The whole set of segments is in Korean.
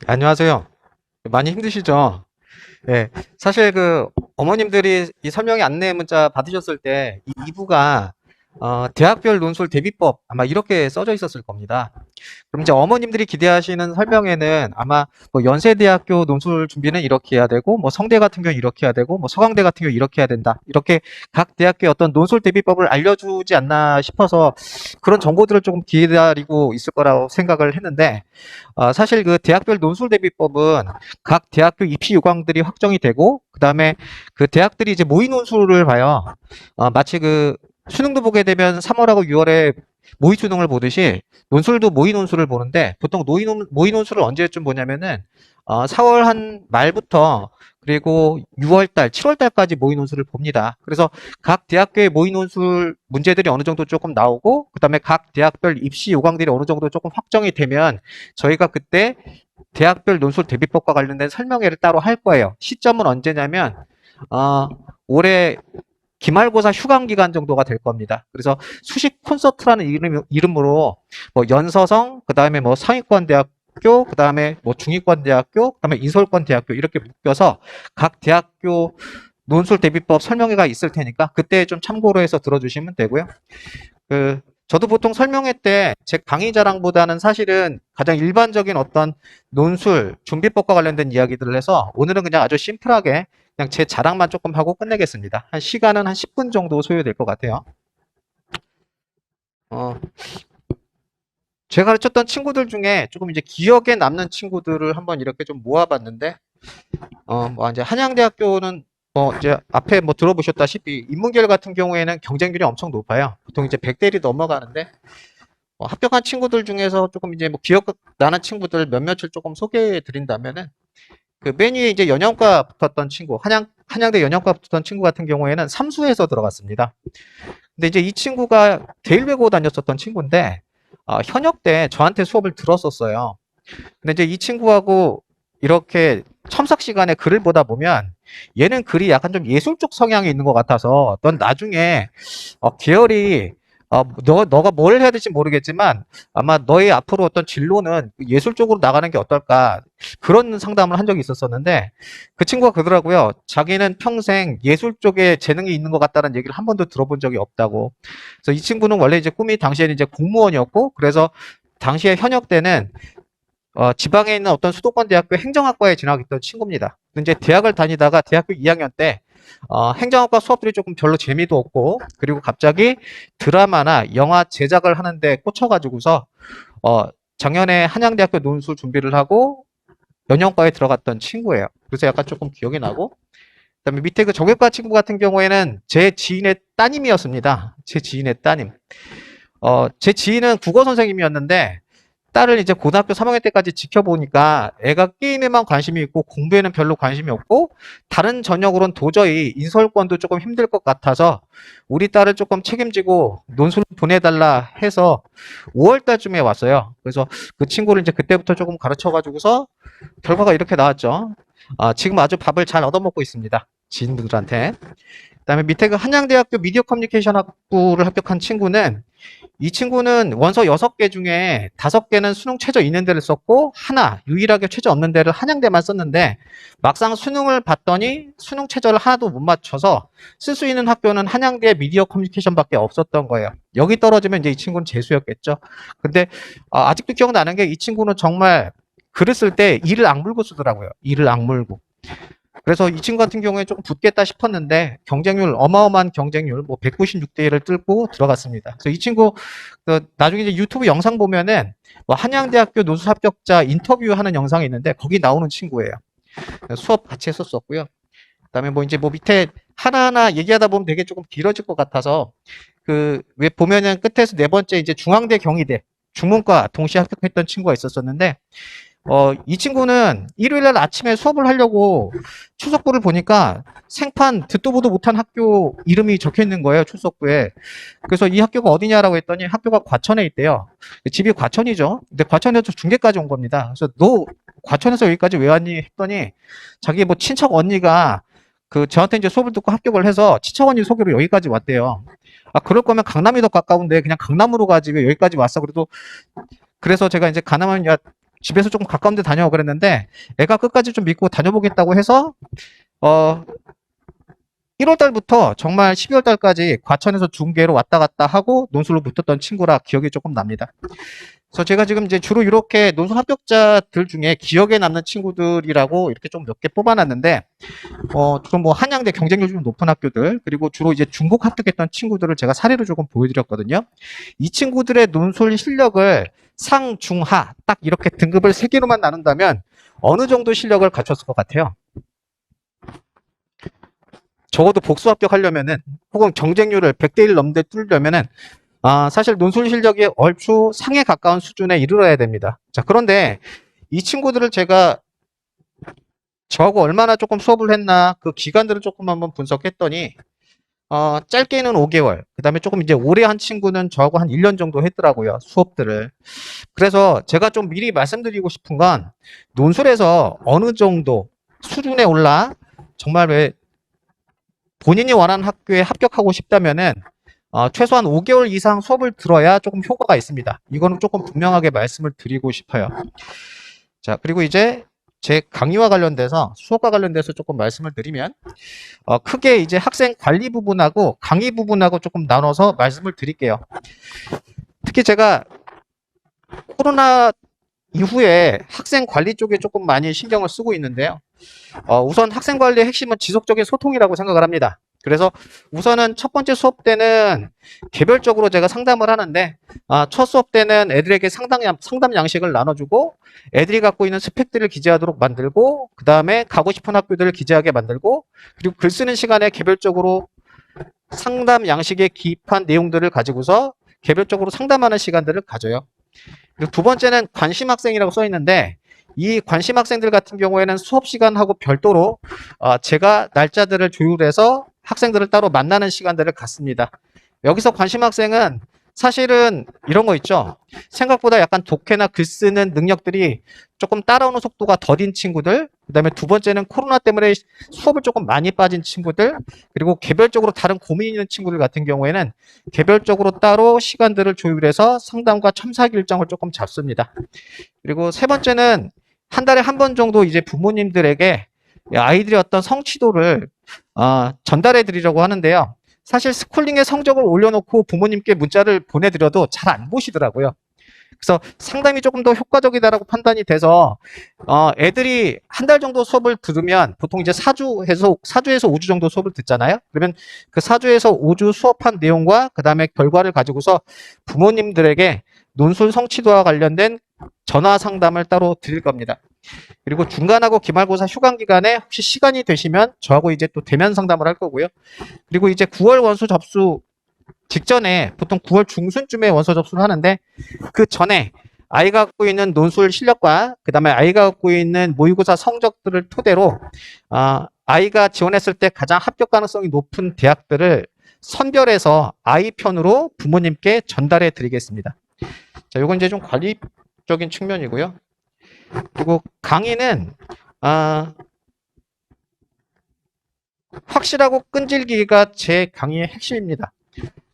안녕하세요. 많이 힘드시죠? 네. 사실 어머님들이 이 설명회 안내 문자 받으셨을 때 이 2부가 대학별 논술 대비법 아마 이렇게 써져 있었을 겁니다. 그럼 이제 어머님들이 기대하시는 설명회는 아마 뭐 연세대학교 논술 준비는 이렇게 해야 되고, 뭐 성대 같은 경우 이렇게 해야 되고, 뭐 서강대 같은 경우 이렇게 해야 된다. 이렇게 각 대학교의 어떤 논술 대비법을 알려주지 않나 싶어서 그런 정보들을 조금 기다리고 있을 거라고 생각을 했는데, 사실 그 대학별 논술 대비법은 각 대학교 입시 요강들이 확정이 되고, 그 다음에 그 대학들이 이제 모의 논술을 봐요. 마치 수능도 보게 되면 3월하고 6월에 모의 수능을 보듯이 논술도 모의 논술을 보는데, 보통 모의 논술을 언제쯤 보냐면은 4월 한 말부터 그리고 6월 달, 7월 달까지 모의 논술을 봅니다. 그래서 각 대학교의 모의 논술 문제들이 어느 정도 조금 나오고, 그다음에 각 대학별 입시 요강들이 어느 정도 조금 확정이 되면 저희가 그때 대학별 논술 대비법과 관련된 설명회를 따로 할 거예요. 시점은 언제냐면 올해 기말고사 휴강 기간 정도가 될 겁니다. 그래서 수식 콘서트라는 이름으로 뭐 연서성, 그다음에 뭐 상위권 대학교, 그다음에 뭐 중위권 대학교, 그다음에 인서울권 대학교 이렇게 묶여서 각 대학교 논술 대비법 설명회가 있을 테니까 그때 좀 참고로 해서 들어주시면 되고요. 저도 보통 설명회 때 제 강의 자랑보다는 사실은 가장 일반적인 어떤 논술, 준비법과 관련된 이야기들을 해서 오늘은 그냥 아주 심플하게 그냥 제 자랑만 조금 하고 끝내겠습니다. 시간은 한 10분 정도 소요될 것 같아요. 어, 제가 가르쳤던 친구들 중에 조금 이제 기억에 남는 친구들을 한번 이렇게 좀 모아봤는데, 뭐 이제 한양대학교는 뭐 이제 앞에 뭐 들어보셨다시피 인문계열 같은 경우에는 경쟁률이 엄청 높아요. 보통 이제 100대를 넘어가는데, 합격한 친구들 중에서 조금 이제 뭐 기억 나는 친구들 몇몇을 조금 소개해 드린다면은 그 맨 위에 이제 연영과 붙었던 친구, 한양대 연영과 붙었던 친구 같은 경우에는 삼수에서 들어갔습니다. 근데 이제 이 친구가 대일외고 다녔었던 친구인데, 현역 때 저한테 수업을 들었었어요. 근데 이제 이 친구하고 이렇게 첨삭 시간에 글을 보다 보면 얘는 글이 약간 좀 예술 쪽 성향이 있는 것 같아서 넌 나중에 계열이 너가 뭘 해야 될지 모르겠지만 아마 너의 앞으로 어떤 진로는 예술 쪽으로 나가는 게 어떨까 그런 상담을 한 적이 있었었는데 그 친구가 그러더라고요. 자기는 평생 예술 쪽에 재능이 있는 것 같다는 얘기를 한 번도 들어본 적이 없다고. 그래서 이 친구는 원래 이제 꿈이 당시에는 이제 공무원이었고 그래서 당시에 현역 때는 지방에 있는 어떤 수도권 대학교 행정학과에 진학했던 친구입니다. 근데 이제 대학을 다니다가 대학교 2학년 때 행정학과 수업들이 조금 별로 재미도 없고 그리고 갑자기 드라마나 영화 제작을 하는데 꽂혀가지고서 어, 작년에 한양대학교 논술 준비를 하고 연영과에 들어갔던 친구예요. 그래서 약간 조금 기억이 나고 그다음에 밑에 그 정외과 친구 같은 경우에는 제 지인의 따님이었습니다. 제 지인의 따님. 제 지인은 국어 선생님이었는데 딸을 이제 고등학교 3학년 때까지 지켜보니까 애가 게임에만 관심이 있고 공부에는 별로 관심이 없고 다른 전형으로는 도저히 인서울권도 조금 힘들 것 같아서 우리 딸을 조금 책임지고 논술을 보내달라 해서 5월 달쯤에 왔어요. 그래서 그 친구를 이제 그때부터 조금 가르쳐 가지고서 결과가 이렇게 나왔죠. 지금 아주 밥을 잘 얻어먹고 있습니다. 지인분들한테. 그다음에 밑에 그 한양대학교 미디어 커뮤니케이션 학부를 합격한 친구는 이 친구는 원서 6개 중에 5개는 수능 최저 있는 데를 썼고 하나 유일하게 최저 없는 데를 한양대만 썼는데 막상 수능을 봤더니 수능 최저를 하나도 못 맞춰서 쓸 수 있는 학교는 한양대 미디어 커뮤니케이션밖에 없었던 거예요. 여기 떨어지면 이제 이 친구는 재수였겠죠. 근데 아직도 기억나는 게 이 친구는 정말 글을 쓸 때 이를 악물고 쓰더라고요. 이를 악물고. 그래서 이 친구 같은 경우에 조금 붙겠다 싶었는데 경쟁률 어마어마한 경쟁률 뭐 196대 1을 뚫고 들어갔습니다. 그래서 이 친구 나중에 이제 유튜브 영상 보면은 뭐 한양대학교 논술 합격자 인터뷰하는 영상이 있는데 거기 나오는 친구예요. 수업 같이 했었었고요. 그다음에 뭐 이제 뭐 밑에 하나하나 얘기하다 보면 되게 조금 길어질 것 같아서 왜 보면은 끝에서 네 번째 이제 중앙대 경희대 중문과 동시에 합격했던 친구가 있었었는데 이 친구는 일요일 날 아침에 수업을 하려고 출석부를 보니까 생판 듣도 보도 못한 학교 이름이 적혀 있는 거예요, 출석부에. 그래서 이 학교가 어디냐라고 했더니 학교가 과천에 있대요. 집이 과천이죠. 근데 과천에서 중계까지 온 겁니다. 그래서 너 과천에서 여기까지 왜 왔니? 했더니 자기 뭐 친척 언니가 저한테 이제 수업을 듣고 합격을 해서 친척 언니 소개로 여기까지 왔대요. 그럴 거면 강남이 더 가까운데 그냥 강남으로 가지 왜 여기까지 왔어? 그래서 제가 이제 가나마냐 집에서 조금 가까운 데 다녀오고 그랬는데 애가 끝까지 좀 믿고 다녀보겠다고 해서 1월 달부터 정말 12월 달까지 과천에서 중계로 왔다 갔다 하고 논술로 붙었던 친구라 기억이 조금 납니다. 그래서 제가 지금 이제 주로 이렇게 논술 합격자들 중에 기억에 남는 친구들이라고 이렇게 좀 몇 개 뽑아놨는데, 주로 뭐 한양대 경쟁률 좀 높은 학교들, 그리고 주로 이제 중복 합격했던 친구들을 제가 사례로 조금 보여드렸거든요. 이 친구들의 논술 실력을 상, 중, 하, 딱 이렇게 등급을 3개로만 나눈다면 어느 정도 실력을 갖췄을 것 같아요? 적어도 복수 합격하려면은, 혹은 경쟁률을 100대 1 넘게 뚫으려면은, 사실 논술 실력이 얼추 상에 가까운 수준에 이르러야 됩니다. 자, 그런데 이 친구들을 제가 저하고 얼마나 조금 수업을 했나 그 기간들을 조금 한번 분석했더니 짧게는 5개월, 그 다음에 조금 이제 오래 한 친구는 저하고 한 1년 정도 했더라고요, 수업들을. 그래서 제가 좀 미리 말씀드리고 싶은 건 논술에서 어느 정도 수준에 올라 정말 왜 본인이 원하는 학교에 합격하고 싶다면은 최소한 5개월 이상 수업을 들어야 조금 효과가 있습니다. 이거는 조금 분명하게 말씀을 드리고 싶어요. 자, 그리고 이제 제 강의와 관련돼서 수업과 관련돼서 조금 말씀을 드리면 크게 이제 학생 관리 부분하고 강의 부분하고 조금 나눠서 말씀을 드릴게요. 특히 제가 코로나 이후에 학생 관리 쪽에 조금 많이 신경을 쓰고 있는데요. 우선 학생 관리의 핵심은 지속적인 소통이라고 생각을 합니다. 그래서 우선은 첫 번째 수업 때는 개별적으로 제가 상담을 하는데 첫 수업 때는 애들에게 상담 양식을 나눠주고 애들이 갖고 있는 스펙들을 기재하도록 만들고 그 다음에 가고 싶은 학교들을 기재하게 만들고 그리고 글 쓰는 시간에 개별적으로 상담 양식에 기입한 내용들을 가지고서 개별적으로 상담하는 시간들을 가져요. 그리고 두 번째는 관심 학생이라고 써 있는데 이 관심 학생들 같은 경우에는 수업 시간하고 별도로 제가 날짜들을 조율해서 학생들을 따로 만나는 시간들을 갖습니다. 여기서 관심 학생은 사실은 이런 거 있죠. 생각보다 약간 독해나 글 쓰는 능력들이 조금 따라오는 속도가 더딘 친구들, 그 다음에 두 번째는 코로나 때문에 수업을 조금 많이 빠진 친구들, 그리고 개별적으로 다른 고민이 있는 친구들 같은 경우에는 개별적으로 따로 시간들을 조율해서 상담과 첨삭 일정을 조금 잡습니다. 그리고 세 번째는 한 달에 한 번 정도 이제 부모님들에게 아이들의 어떤 성취도를 전달해 드리려고 하는데요. 사실 스쿨링의 성적을 올려놓고 부모님께 문자를 보내드려도 잘 안 보시더라고요. 그래서 상담이 조금 더 효과적이다라고 판단이 돼서 애들이 한 달 정도 수업을 들으면 보통 이제 4주에서 5주 정도 수업을 듣잖아요. 그러면 그 4주에서 5주 수업한 내용과 그 다음에 결과를 가지고서 부모님들에게 논술 성취도와 관련된 전화 상담을 따로 드릴 겁니다. 그리고 중간하고 기말고사 휴강 기간에 혹시 시간이 되시면 저하고 이제 또 대면 상담을 할 거고요. 그리고 이제 9월 원서 접수 직전에 보통 9월 중순쯤에 원서 접수를 하는데 그 전에 아이가 갖고 있는 논술 실력과 그 다음에 아이가 갖고 있는 모의고사 성적들을 토대로 아이가 지원했을 때 가장 합격 가능성이 높은 대학들을 선별해서 아이 편으로 부모님께 전달해 드리겠습니다. 자, 요건 이제 좀 관리적인 측면이고요. 그리고 강의는 확실하고 끈질기기가 제 강의의 핵심입니다.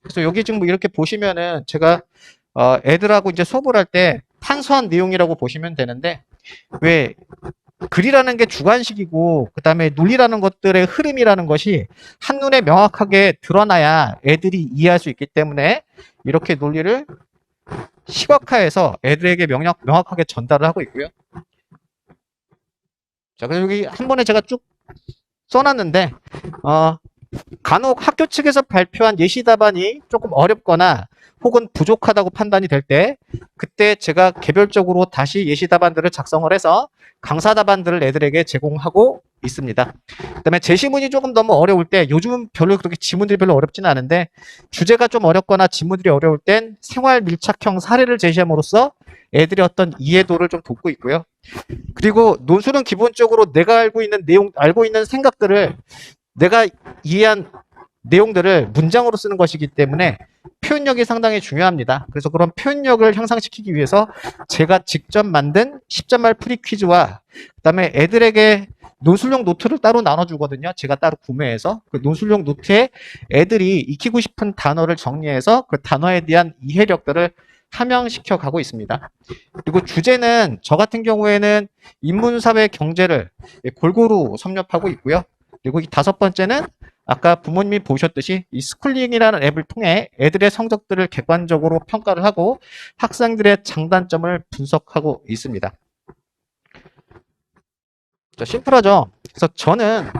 그래서 여기 지금 이렇게 보시면은 제가 애들하고 이제 수업을 할 때 탄소한 내용이라고 보시면 되는데 왜 글이라는 게 주관식이고 그 다음에 논리라는 것들의 흐름이라는 것이 한눈에 명확하게 드러나야 애들이 이해할 수 있기 때문에 이렇게 논리를 시각화해서 애들에게 명확하게 전달을 하고 있고요. 자, 그리고 여기 한 번에 제가 쭉 써놨는데 간혹 학교 측에서 발표한 예시 답안이 조금 어렵거나 혹은 부족하다고 판단이 될 때 그때 제가 개별적으로 다시 예시 답안들을 작성을 해서 강사 답안들을 애들에게 제공하고 있습니다. 그다음에 제시문이 조금 너무 어려울 때 요즘은 별로 그렇게 지문들이 별로 어렵지는 않은데 주제가 좀 어렵거나 지문들이 어려울 땐 생활 밀착형 사례를 제시함으로써 애들의 어떤 이해도를 좀 돕고 있고요. 그리고 논술은 기본적으로 내가 알고 있는 생각들을 내가 이해한 내용들을 문장으로 쓰는 것이기 때문에 표현력이 상당히 중요합니다. 그래서 그런 표현력을 향상시키기 위해서 제가 직접 만든 10점말 프리 퀴즈와 그다음에 애들에게 논술용 노트를 따로 나눠주거든요. 제가 따로 구매해서 그 논술용 노트에 애들이 익히고 싶은 단어를 정리해서 그 단어에 대한 이해력들을 함양시켜 가고 있습니다. 그리고 주제는 저 같은 경우에는 인문사회 경제를 골고루 섭렵하고 있고요. 그리고 이 다섯 번째는 아까 부모님이 보셨듯이 이 스쿨링이라는 앱을 통해 애들의 성적들을 객관적으로 평가를 하고 학생들의 장단점을 분석하고 있습니다. 자, 심플하죠? 그래서 저는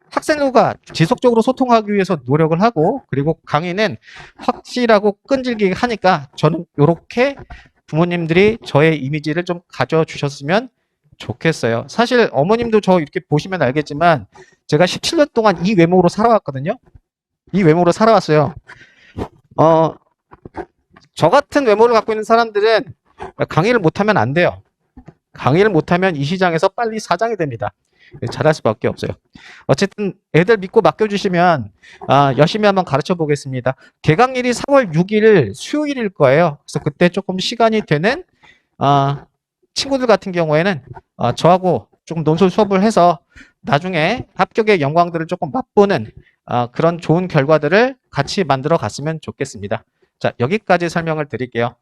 학생들과 지속적으로 소통하기 위해서 노력을 하고, 그리고 강의는 확실하고 끈질기게 하니까 저는 이렇게 부모님들이 저의 이미지를 좀 가져주셨으면 좋겠어요. 사실 어머님도 저 이렇게 보시면 알겠지만 제가 17년 동안 이 외모로 살아왔거든요. 이 외모로 살아왔어요. 저 같은 외모를 갖고 있는 사람들은 강의를 못하면 안 돼요. 강의를 못하면 이 시장에서 빨리 사장이 됩니다. 잘할 수밖에 없어요. 어쨌든 애들 믿고 맡겨주시면 열심히 한번 가르쳐 보겠습니다. 개강일이 3월 6일 수요일일 거예요. 그래서 그때 조금 시간이 되는 친구들 같은 경우에는 저하고 조금 논술 수업을 해서 나중에 합격의 영광들을 조금 맛보는 그런 좋은 결과들을 같이 만들어 갔으면 좋겠습니다. 자, 여기까지 설명을 드릴게요.